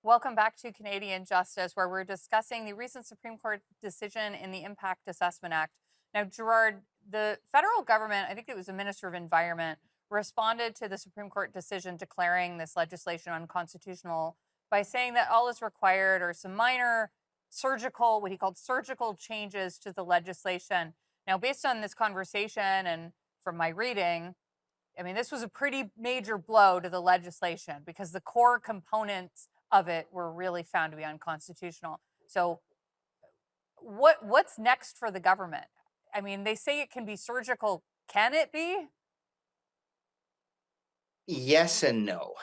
Welcome back to Canadian Justice, where we're discussing the recent Supreme Court decision in the Impact Assessment Act. Now, Gerard, the federal government, I think it was the Minister of Environment, responded to the Supreme Court decision declaring this legislation unconstitutional by saying that all is required are some minor surgical, what he called surgical changes to the legislation. Now, based on this conversation and from my reading, I mean, this was a pretty major blow to the legislation because the core components of it were really found to be unconstitutional. So what's next for the government? I mean, they say it can be surgical. Can it be? Yes and no.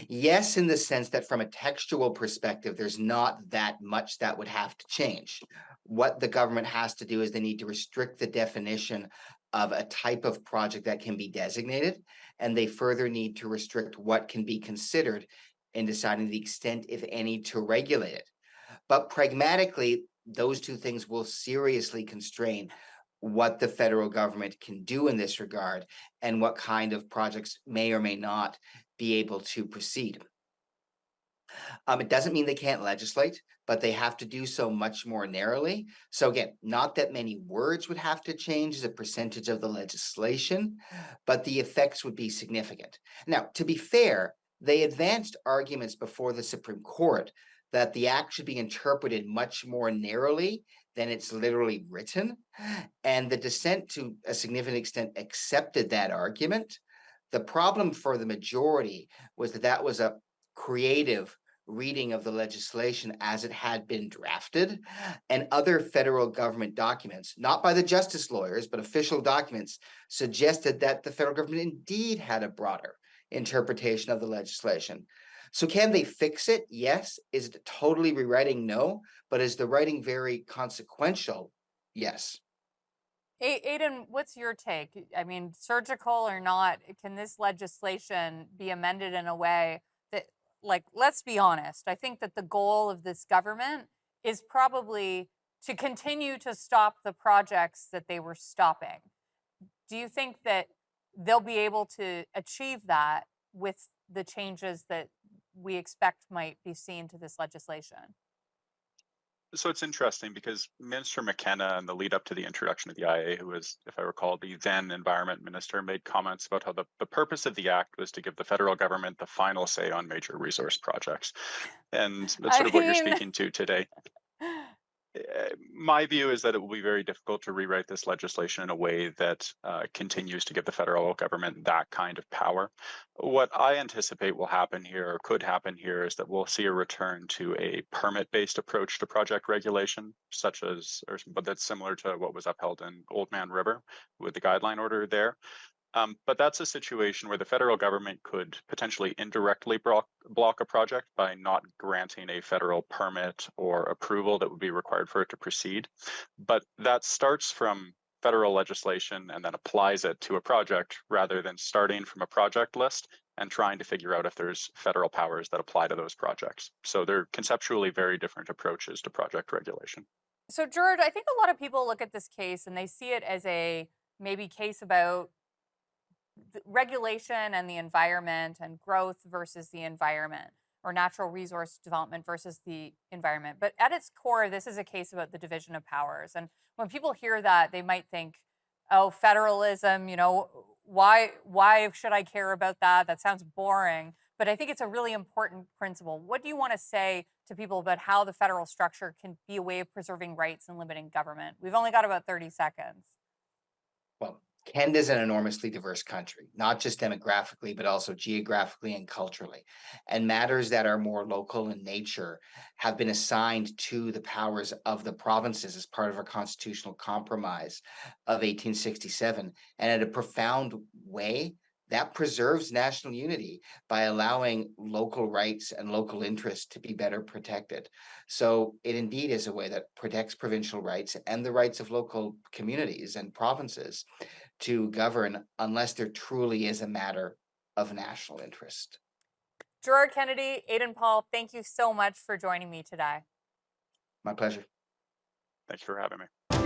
Yes, in the sense that from a textual perspective, there's not that much that would have to change. What the government has to do is they need to restrict the definition of a type of project that can be designated, and they further need to restrict what can be considered in deciding the extent, if any, to regulate it. But pragmatically, those two things will seriously constrain what the federal government can do in this regard and what kind of projects may or may not be able to proceed. It doesn't mean they can't legislate, but they have to do so much more narrowly. So, again, not that many words would have to change as a percentage of the legislation, but the effects would be significant. Now, to be fair, they advanced arguments before the Supreme Court that the act should be interpreted much more narrowly than it's literally written. And the dissent, to a significant extent, accepted that argument. The problem for the majority was that that was a creative reading of the legislation as it had been drafted, and other federal government documents, not by the justice lawyers, but official documents, suggested that the federal government indeed had a broader interpretation of the legislation. So, can they fix it? Yes. Is it totally rewriting? No. But is the writing very consequential? Yes. Aidan, what's your take? I mean, surgical or not, can this legislation be amended in a way that, like, let's be honest, I think that the goal of this government is probably to continue to stop the projects that they were stopping. Do you think that they'll be able to achieve that with the changes that we expect might be seen to this legislation? So it's interesting because Minister McKenna, in the lead up to the introduction of the IA, who was, if I recall, the then environment minister, made comments about how the purpose of the act was to give the federal government the final say on major resource projects. And that's sort I of what you're mean, speaking to today. My view is that it will be very difficult to rewrite this legislation in a way that continues to give the federal government that kind of power. What I anticipate will happen here, or could happen here, is that we'll see a return to a permit-based approach to project regulation, such as, but that's similar to what was upheld in Old Man River with the guideline order there. But that's a situation where the federal government could potentially indirectly block a project by not granting a federal permit or approval that would be required for it to proceed. But that starts from federal legislation and then applies it to a project rather than starting from a project list and trying to figure out if there's federal powers that apply to those projects. So they're conceptually very different approaches to project regulation. so George, I think a lot of people look at this case and they see it as a maybe case about regulation and the environment and growth versus the environment, or natural resource development versus the environment. But at its core, this is a case about the division of powers. And when people hear that, they might think, oh, federalism, why should I care about that? That sounds boring. But I think it's a really important principle. What do you want to say to people about how the federal structure can be a way of preserving rights and limiting government? We've only got about 30 seconds. Well, Canada is an enormously diverse country, not just demographically, but also geographically and culturally. And matters that are more local in nature have been assigned to the powers of the provinces as part of our constitutional compromise of 1867. And in a profound way, that preserves national unity by allowing local rights and local interests to be better protected. So it indeed is a way that protects provincial rights and the rights of local communities and provinces to govern unless there truly is a matter of national interest. Gerard Kennedy, Aidan Paul, thank you so much for joining me today. My pleasure. Thanks for having me.